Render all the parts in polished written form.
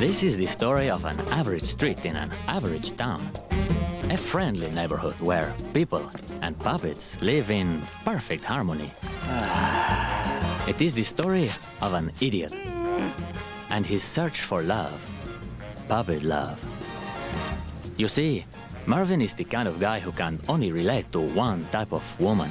This is the story of an average street in an average town. A friendly neighborhood where people and puppets live in perfect harmony. It is the story of an idiot and his search for love. Puppet love. You see, Marvin is the kind of guy who can only relate to one type of woman.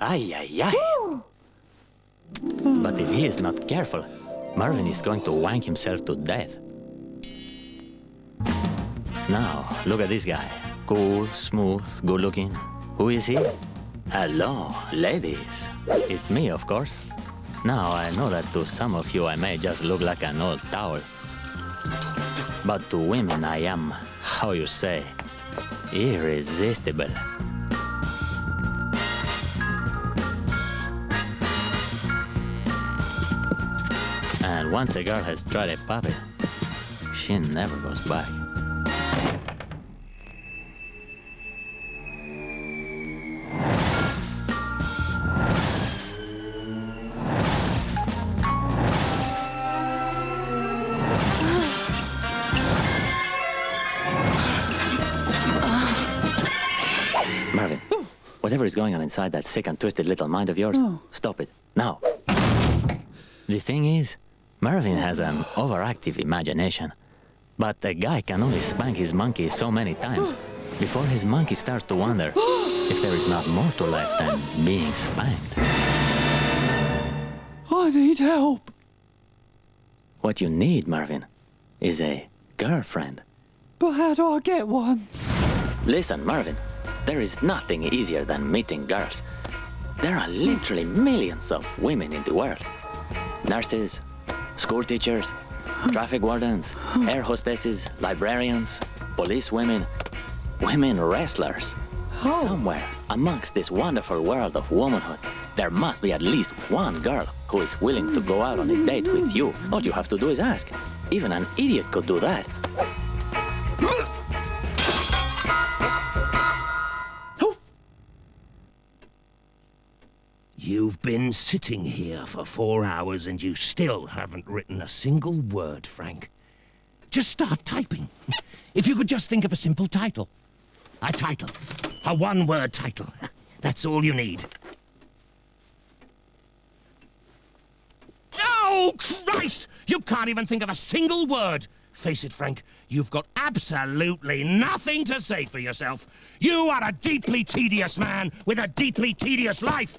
Ay, ay, ay. But if he is not careful, Marvin is going to wank himself to death. Now, look at this guy. Cool, smooth, good-looking. Who is he? Hello, ladies. It's me, of course. Now, I know that to some of you I may just look like an old towel. But to women I am, how you say, irresistible. And once a girl has tried a puppet, she never goes back. Marvin, whatever is going on inside that sick and twisted little mind of yours, stop it, now. The thing is, Marvin has an overactive imagination. But a guy can only spank his monkey so many times before his monkey starts to wonder if there is not more to life than being spanked. I need help. What you need, Marvin, is a girlfriend. But how do I get one? Listen, Marvin, there is nothing easier than meeting girls. There are literally millions of women in the world. Nurses, school teachers, traffic wardens, air hostesses, librarians, police women, women wrestlers. Somewhere amongst this wonderful world of womanhood, there must be at least one girl who is willing to go out on a date with you. All you have to do is ask. Even an idiot could do that. You've been sitting here for 4 hours and you still haven't written a single word, Frank. Just start typing. If you could just think of a simple title. A title. A one-word title. That's all you need. Oh, Christ! You can't even think of a single word. Face it, Frank, you've got absolutely nothing to say for yourself. You are a deeply tedious man with a deeply tedious life.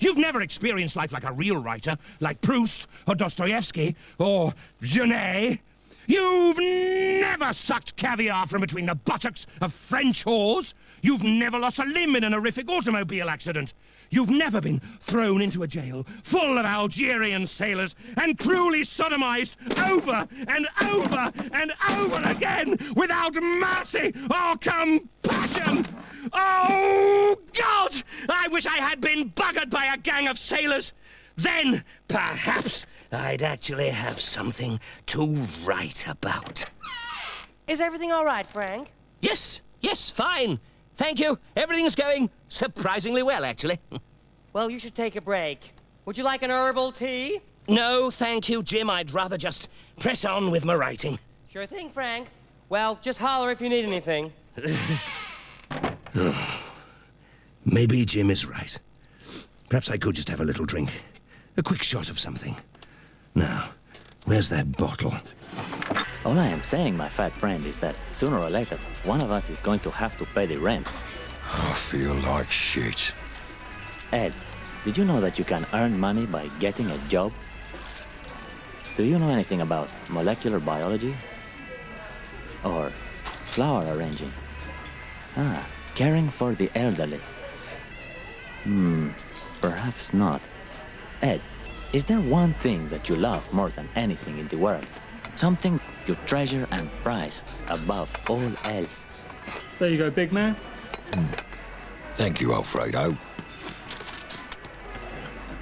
You've never experienced life like a real writer, like Proust or Dostoevsky or Genet. You've never sucked caviar from between the buttocks of French whores. You've never lost a limb in an horrific automobile accident. You've never been thrown into a jail full of Algerian sailors and cruelly sodomized over and over and over again without mercy or compassion. Oh, God! I wish I had been buggered by a gang of sailors. Then, perhaps, I'd actually have something to write about. Is everything all right, Frank? Yes, fine. Thank you. Everything's going surprisingly well, actually. Well, you should take a break. Would you like an herbal tea? No, thank you, Jim. I'd rather just press on with my writing. Sure thing, Frank. Well, just holler if you need anything. Maybe Jim is right. Perhaps I could just have a little drink. A quick shot of something. Now, where's that bottle? All I am saying, my fat friend, is that sooner or later, one of us is going to have to pay the rent. I feel like shit. Ed, did you know that you can earn money by getting a job? Do you know anything about molecular biology? Or flower arranging? Caring for the elderly. Perhaps not. Ed, is there one thing that you love more than anything in the world? Something you treasure and prize above all else? There you go, big man. Thank you, Alfredo.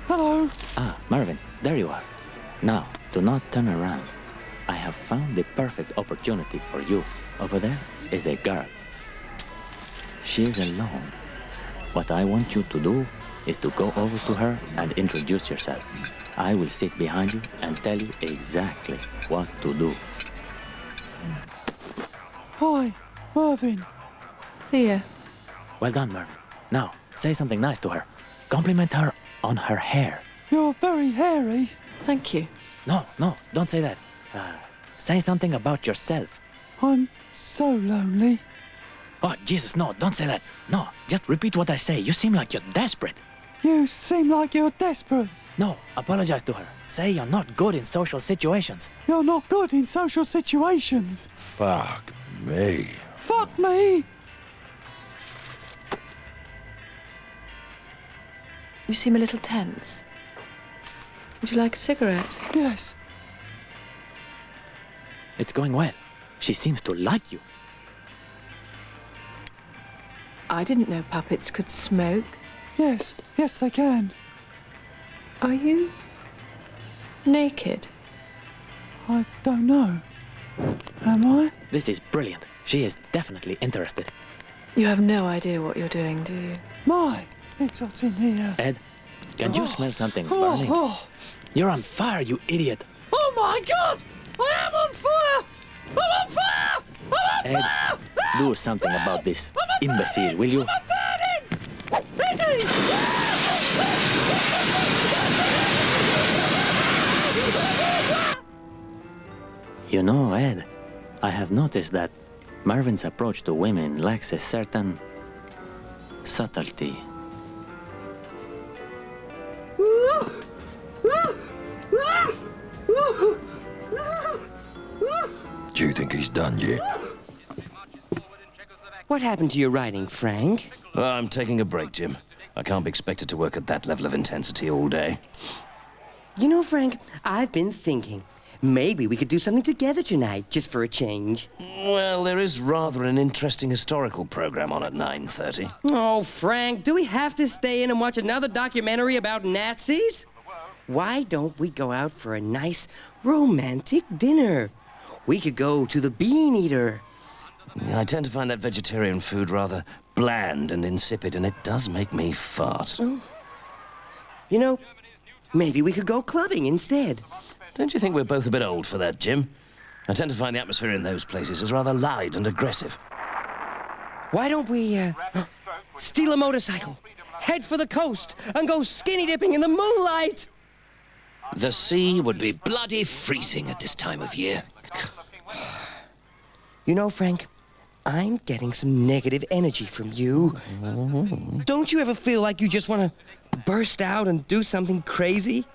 Hello. Ah, Marvin, there you are. Now, do not turn around. I have found the perfect opportunity for you. Over there is a girl. She is alone. What I want you to do is to go over to her and introduce yourself. I will sit behind you and tell you exactly what to do. Hi, Marvin. Thea. Well done, Marvin. Now, say something nice to her. Compliment her on her hair. You're very hairy. Thank you. No, don't say that. Say something about yourself. I'm so lonely. Oh, Jesus, no, don't say that. No, just repeat what I say. You seem like you're desperate. You seem like you're desperate. No, apologize to her. Say you're not good in social situations. You're not good in social situations. Fuck me. Fuck me. You seem a little tense. Would you like a cigarette? Yes. It's going well. She seems to like you. I didn't know puppets could smoke. Yes, they can. Are you naked? I don't know. Am I? This is brilliant. She is definitely interested. You have no idea what you're doing, do you? My, it's hot in here. Ed, can you smell something Oh, burning? oh. You're on fire, you idiot. Oh my God! I am on fire! I'm on fire! I'm on Ed, fire! do something about this. Imbecile, will you? You know, Ed, I have noticed that Marvin's approach to women lacks a certain subtlety. Do you think he's done yet? What happened to your writing, Frank? I'm taking a break, Jim. I can't be expected to work at that level of intensity all day. You know, Frank, I've been thinking. Maybe we could do something together tonight, just for a change. Well, there is rather an interesting historical program on at 9:30. Oh, Frank, do we have to stay in and watch another documentary about Nazis? Why don't we go out for a nice, romantic dinner? We could go to the Bean Eater. I tend to find that vegetarian food rather bland and insipid, and it does make me fart. You know, maybe we could go clubbing instead. Don't you think we're both a bit old for that, Jim? I tend to find the atmosphere in those places is rather loud and aggressive. Why don't we, steal a motorcycle, head for the coast, and go skinny dipping in the moonlight? The sea would be bloody freezing at this time of year. You know, Frank, I'm getting some negative energy from you. Don't you ever feel like you just want to burst out and do something crazy?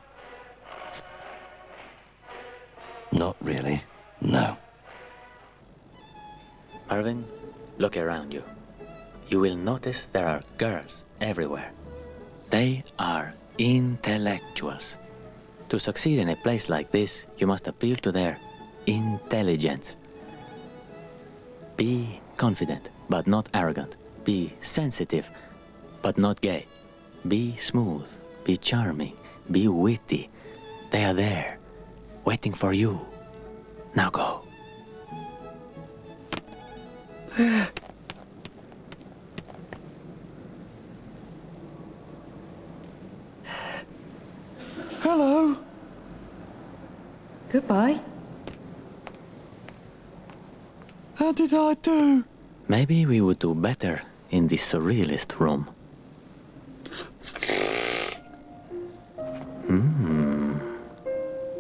Not really, no. Marvin, look around you. You will notice there are girls everywhere. They are intellectuals. To succeed in a place like this, you must appeal to their intelligence. Be confident, but not arrogant. Be sensitive, but not gay. Be smooth, be charming, be witty. They are there, waiting for you. Now go. Hello. Goodbye. How did I do? Maybe we would do better in the surrealist room.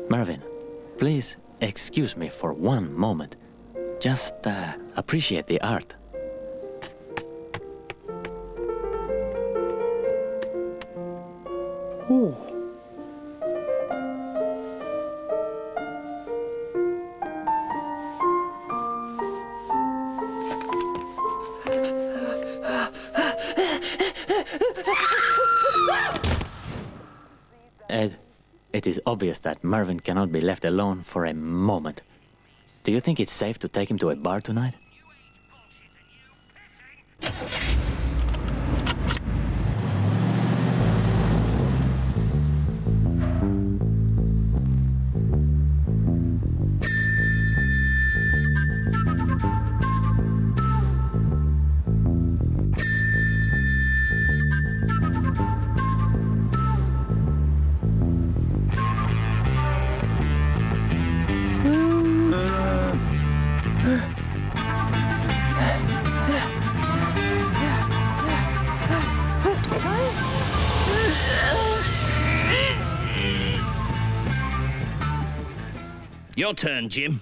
Marvin, please excuse me for one moment. Just appreciate the art. Oh. Ed, it is obvious that Mervyn cannot be left alone for a moment. Do you think it's safe to take him to a bar tonight? Your turn, Jim.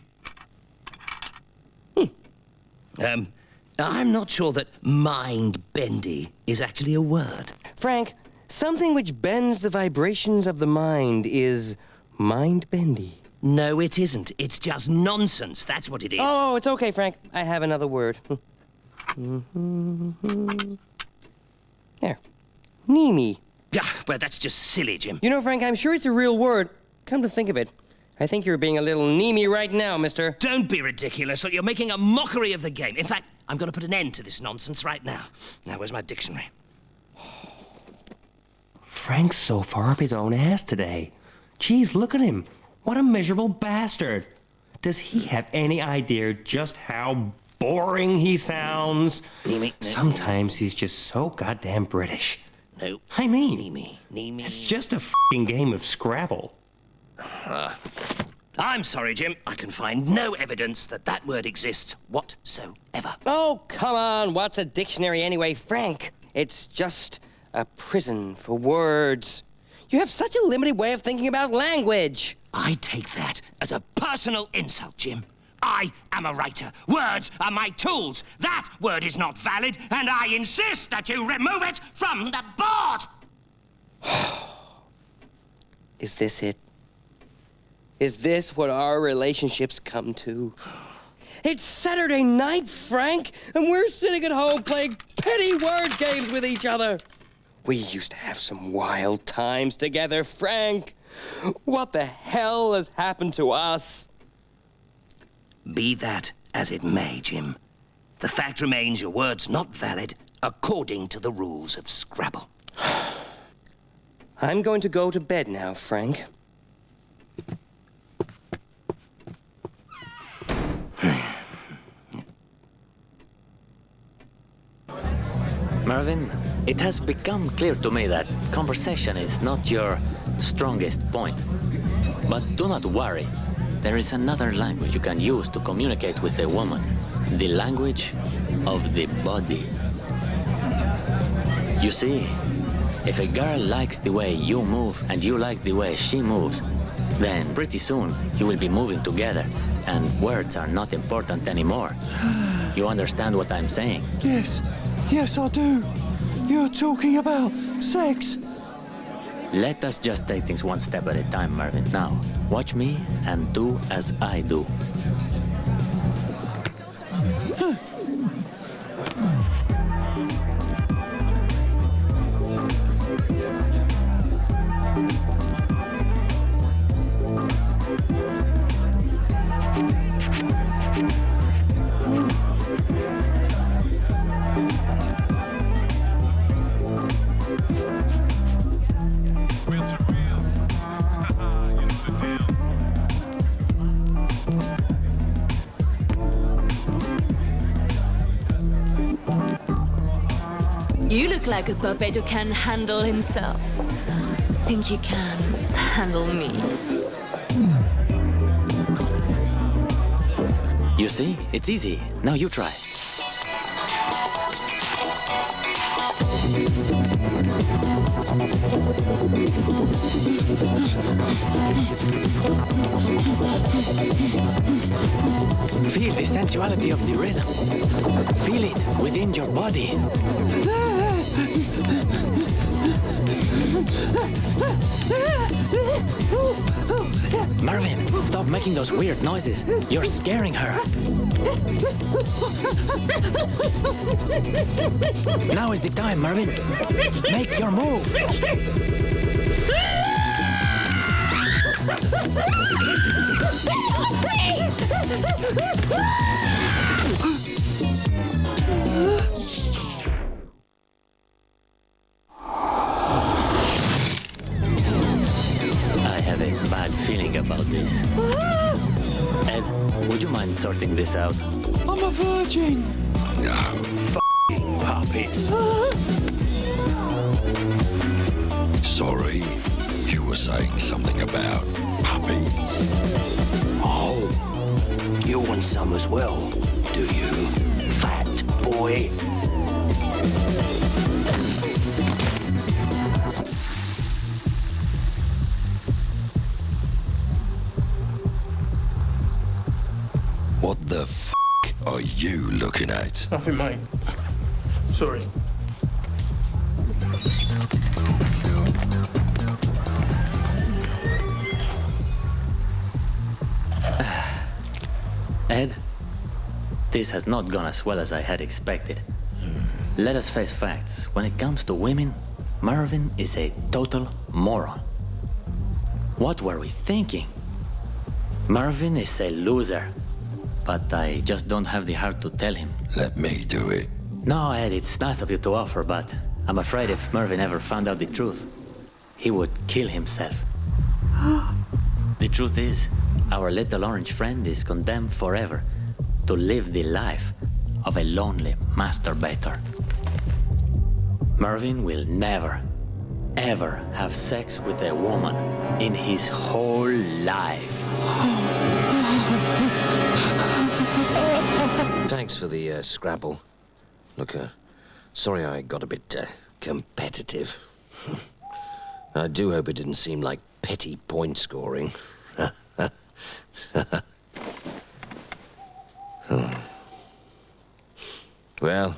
I'm not sure that mind-bendy is actually a word. Frank, something which bends the vibrations of the mind is mind-bendy. No, it isn't. It's just nonsense. That's what it is. Oh, it's okay, Frank. I have another word. There. Nimi. Yeah, well, that's just silly, Jim. You know, Frank, I'm sure it's a real word. Come to think of it, I think you're being a little Nimi right now, mister. Don't be ridiculous. Look, you're making a mockery of the game. In fact, I'm going to put an end to this nonsense right now. Now, where's my dictionary? Frank's so far up his own ass today. Geez, look at him. What a miserable bastard. Does he have any idea just how boring he sounds? Nimi. Sometimes he's just so goddamn British. No. I mean, Nimi. it's just a f***ing game of Scrabble. I'm sorry, Jim. I can find no evidence that that word exists whatsoever. Oh, come on. What's a dictionary anyway, Frank? It's just a prison for words. You have such a limited way of thinking about language. I take that as a personal insult, Jim. I am a writer. Words are my tools. That word is not valid, and I insist that you remove it from the board! Is this it? Is this what our relationships come to? It's Saturday night, Frank, and we're sitting at home playing petty word games with each other. We used to have some wild times together, Frank. What the hell has happened to us? Be that as it may, Jim. The fact remains your word's not valid according to the rules of Scrabble. I'm going to go to bed now, Frank. Mervyn, it has become clear to me that conversation is not your strongest point. But do not worry. There is another language you can use to communicate with a woman. The language of the body. You see, if a girl likes the way you move and you like the way she moves, then pretty soon you will be moving together and words are not important anymore. You understand what I'm saying? Yes, I do. You're talking about sex. Let us just take things one step at a time, Mervyn. Now, watch me and do as I do. You look like a puppet who can handle himself. Think you can handle me? You see? It's easy. Now you try. Feel the sensuality of the rhythm. Feel it within your body. Mervyn, stop making those weird noises. You're scaring her. Now is the time, Mervyn. Make your move. I have a bad feeling about this. Ed, would you mind sorting this out? I'm a virgin. Puppets. Sorry, you were saying something about puppies. Oh, you want some as well, do you, fat boy? What the f*** are you looking at? Nothing, mate. Sorry. Ed, this has not gone as well as I had expected. Let us face facts. When it comes to women, Marvin is a total moron. What were we thinking? Marvin is a loser. But I just don't have the heart to tell him. Let me do it. No, Ed, it's nice of you to offer, but I'm afraid if Marvin ever found out the truth, he would kill himself. The truth is, our little orange friend is condemned forever to live the life of a lonely masturbator. Marvin will never, ever have sex with a woman in his whole life. Thanks for the Scrabble. Look, sorry I got a bit competitive. I do hope it didn't seem like petty point scoring. Well,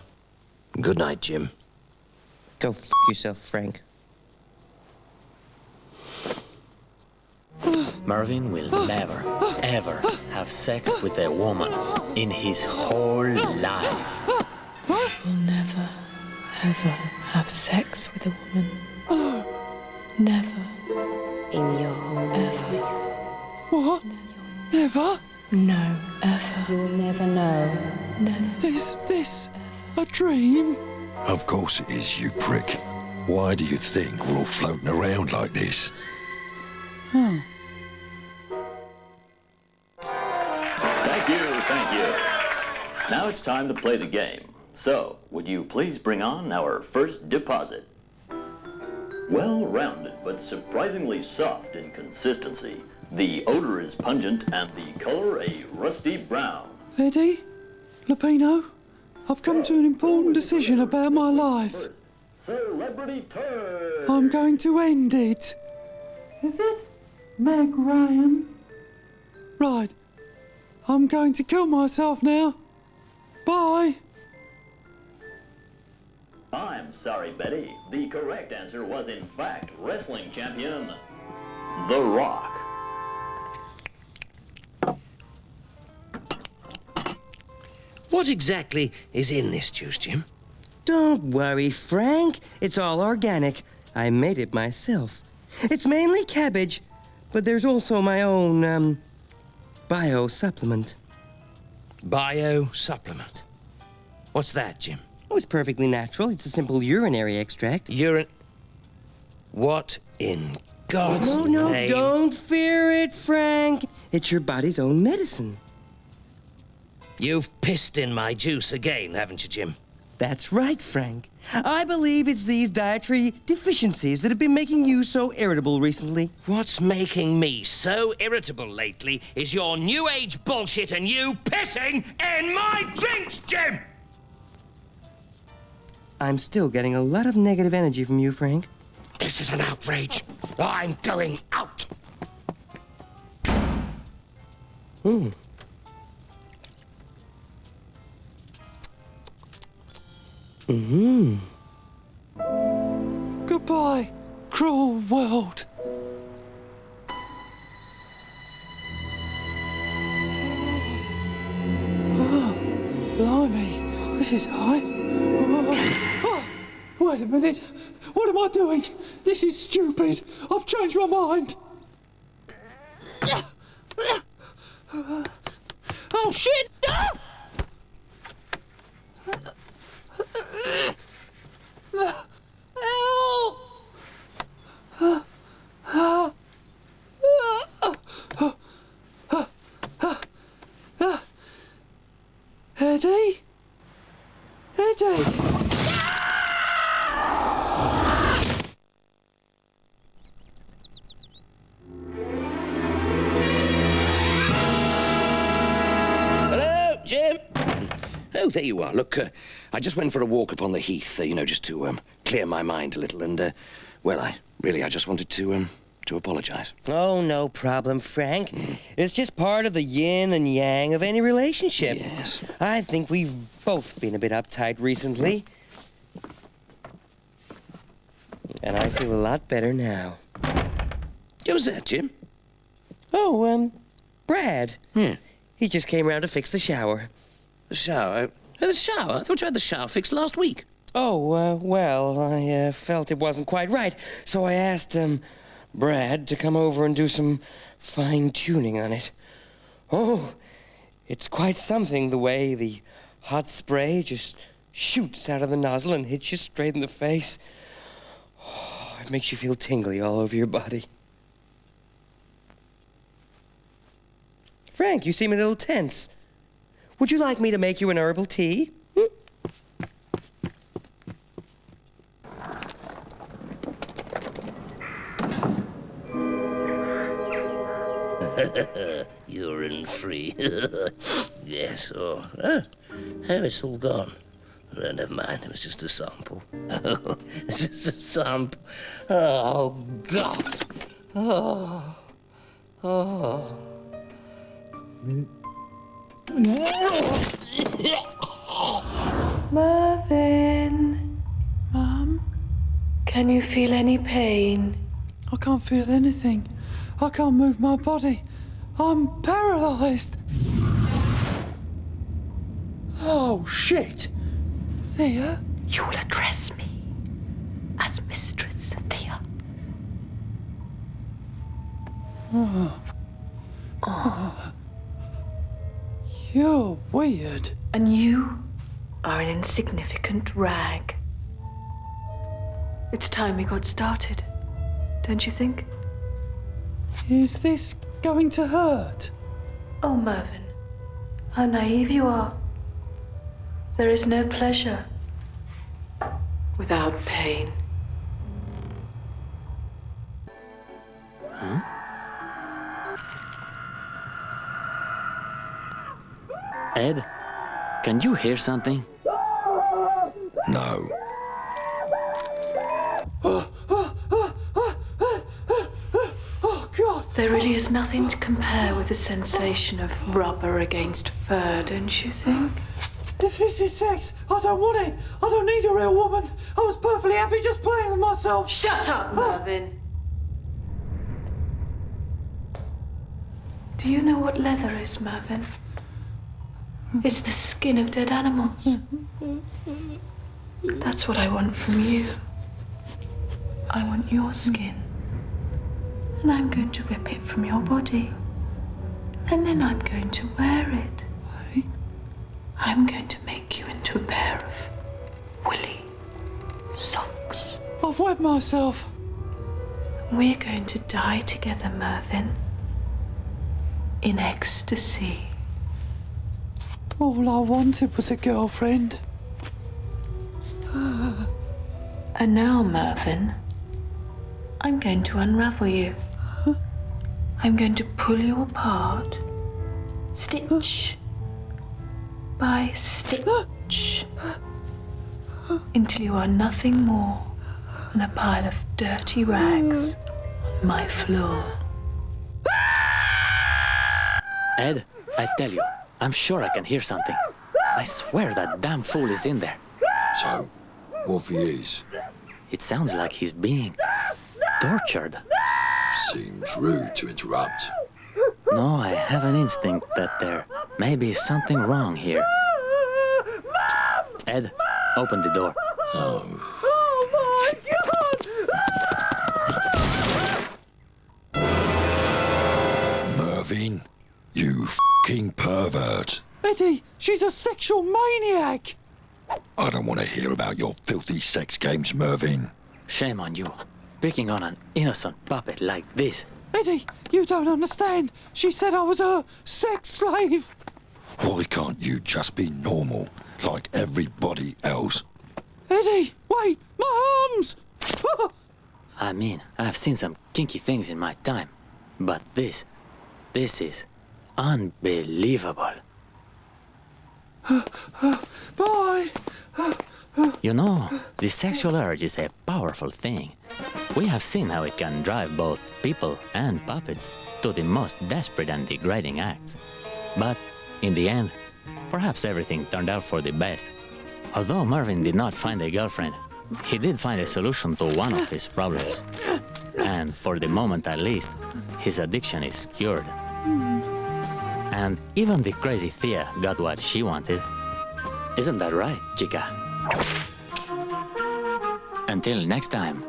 good night, Jim. Go f yourself, Frank. Marvin will never, ever have sex with a woman in his whole life. Will never, ever have sex with a woman. Never, In your whole ever. What? Never? No, ever. You'll never know. Never. Is this a dream? Of course it is, you prick. Why do you think we're all floating around like this? Thank you. Now it's time to play the game. So, would you please bring on our first deposit? Well-rounded, but surprisingly soft in consistency. The odor is pungent and the color a rusty brown. Eddie? Lupino? I've come to an important decision about my life. Celebrity turn! I'm going to end it. Is it? Meg Ryan? Right. I'm going to kill myself now. Bye. I'm sorry, Betty. The correct answer was, in fact, wrestling champion, The Rock. What exactly is in this juice, Jim? Don't worry, Frank. It's all organic. I made it myself. It's mainly cabbage, but there's also my own, bio supplement. Bio supplement. What's that, Jim? Oh, it's perfectly natural. It's a simple urinary extract. Urine. What in God's No, name? don't fear it, Frank. It's your body's own medicine. You've pissed in my juice again, haven't you, Jim? That's right, Frank. I believe it's these dietary deficiencies that have been making you so irritable recently. What's making me so irritable lately is your new age bullshit and you pissing in my drinks, Jim! I'm still getting a lot of negative energy from you, Frank. This is an outrage. I'm going out. Goodbye, cruel world. Oh, blimey, this is high. Oh, wait a minute. What am I doing? This is stupid. I've changed my mind. Oh, shit! Eddie? Eddie? Hello, Jim. Oh, there you are. Look, I just went for a walk upon the heath, just to clear my mind a little, and well, I just wanted to apologize. Oh, no problem, Frank. It's just part of the yin and yang of any relationship. Yes. I think we've both been a bit uptight recently. And I feel a lot better now. Who was that, Jim? Oh, Brad. Yeah. He just came round to fix the shower. The shower? The shower? I thought you had the shower fixed last week. Oh, well, I felt it wasn't quite right, so I asked, Brad to come over and do some fine-tuning on it. Oh, it's quite something, the way the hot spray just shoots out of the nozzle and hits you straight in the face. Oh, it makes you feel tingly all over your body. Frank, you seem a little tense. Would you like me to make you an herbal tea? Urine free. Yes, oh, it's all gone. Well, never mind, it was just a sample. It's just a sample. Oh, God. Oh. Mervyn. Mum? Can you feel any pain? I can't feel anything. I can't move my body. I'm paralysed. Oh, shit. Thea? You will address me as Mistress Thea. You're weird. And you are an insignificant rag. It's time we got started, don't you think? Is this going to hurt? Oh, Mervyn, how naive you are. There is no pleasure without pain. Ed, can you hear something? No. Oh, God. There really is nothing to compare with the sensation of rubber against fur, don't you think? If this is sex, I don't want it. I don't need a real woman. I was perfectly happy just playing with myself. Shut up, Mervyn. Do you know what leather is, Mervyn? It's the skin of dead animals. That's what I want from you. I want your skin. And I'm going to rip it from your body. And then I'm going to wear it. I'm going to make you into a pair of woolly socks. I've wet myself. We're going to die together, Mervyn. In ecstasy. All I wanted was a girlfriend. And now, Mervyn, I'm going to unravel you. I'm going to pull you apart, stitch by stitch, until you are nothing more than a pile of dirty rags on my floor. Ed, I tell you, I'm sure I can hear something. I swear that damn fool is in there. So, what if he is? It sounds like he's being tortured. Seems rude to interrupt. No, I have an instinct that there may be something wrong here. Ed, open the door. Mervyn? You f***ing pervert. Eddie, she's a sexual maniac. I don't want to hear about your filthy sex games, Mervyn. Shame on you, picking on an innocent puppet like this. Eddie, you don't understand. She said I was her sex slave. Why can't you just be normal, like everybody else? Eddie, wait, my arms! I mean, I've seen some kinky things in my time, but this is unbelievable. Bye. You know, the sexual urge is a powerful thing. We have seen how it can drive both people and puppets to the most desperate and degrading acts. But in the end, perhaps everything turned out for the best. Although Mervyn did not find a girlfriend, he did find a solution to one of his problems. And for the moment at least, his addiction is cured. And even the crazy Thea got what she wanted. Isn't that right, chica? Until next time,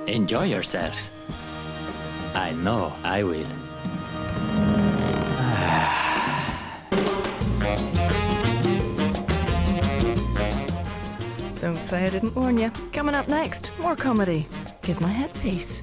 enjoy yourselves. I know I will. Don't say I didn't warn you. Coming up next, more comedy. Give my headpiece.